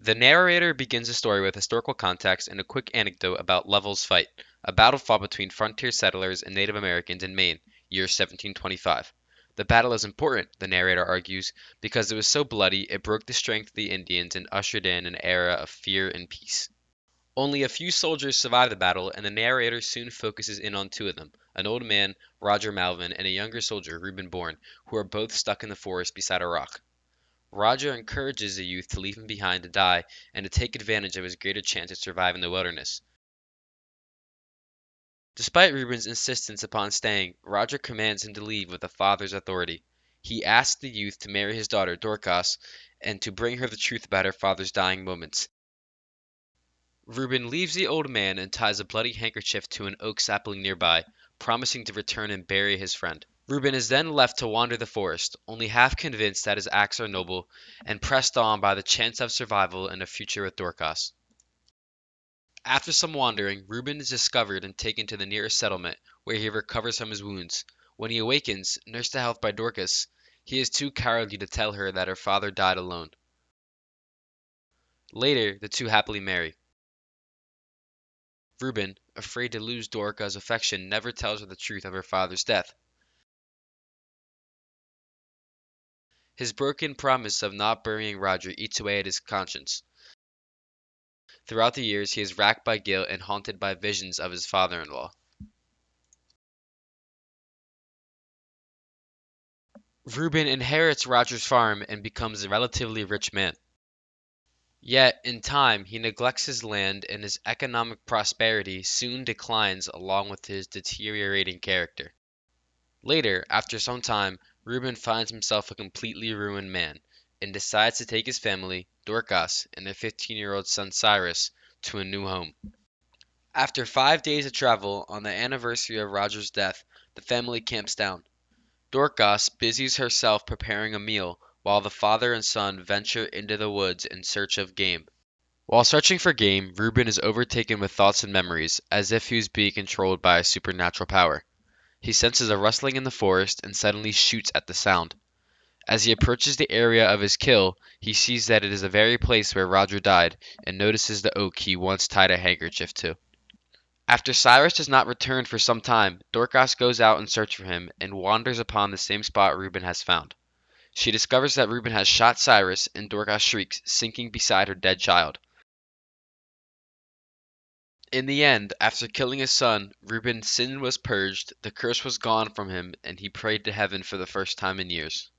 The narrator begins the story with historical context and a quick anecdote about Lovell's Fight, a battle fought between frontier settlers and Native Americans in Maine, year 1725. The battle is important, the narrator argues, because it was so bloody it broke the strength of the Indians and ushered in an era of fear and peace. Only a few soldiers survive the battle, and the narrator soon focuses in on two of them, an old man, Roger Malvin, and a younger soldier, Reuben Bourne, who are both stuck in the forest beside a rock. Roger encourages the youth to leave him behind to die and to take advantage of his greater chance to survive in the wilderness. Despite Reuben's insistence upon staying, Roger commands him to leave with the father's authority. He asks the youth to marry his daughter, Dorcas, and to bring her the truth about her father's dying moments. Reuben leaves the old man and ties a bloody handkerchief to an oak sapling nearby, promising to return and bury his friend. Reuben is then left to wander the forest, only half convinced that his acts are noble, and pressed on by the chance of survival and a future with Dorcas. After some wandering, Reuben is discovered and taken to the nearest settlement, where he recovers from his wounds. When he awakens, nursed to health by Dorcas, he is too cowardly to tell her that her father died alone. Later, the two happily marry. Reuben, afraid to lose Dorcas' affection, never tells her the truth of her father's death. His broken promise of not burying Roger eats away at his conscience. Throughout the years, he is racked by guilt and haunted by visions of his father-in-law. Reuben inherits Roger's farm and becomes a relatively rich man. Yet, in time, he neglects his land and his economic prosperity soon declines along with his deteriorating character. Later, after some time, Reuben finds himself a completely ruined man and decides to take his family, Dorcas, and their 15-year-old son Cyrus, to a new home. After 5 days of travel, on the anniversary of Roger's death, the family camps down. Dorcas busies herself preparing a meal, while the father and son venture into the woods in search of game. While searching for game, Reuben is overtaken with thoughts and memories, as if he was being controlled by a supernatural power. He senses a rustling in the forest and suddenly shoots at the sound. As he approaches the area of his kill, he sees that it is the very place where Roger died, and notices the oak he once tied a handkerchief to. After Cyrus does not return for some time, Dorcas goes out in search for him and wanders upon the same spot Reuben has found. She discovers that Reuben has shot Cyrus, and Dorcas shrieks, sinking beside her dead child. In the end, after killing his son, Reuben's sin was purged, the curse was gone from him, and he prayed to heaven for the first time in years.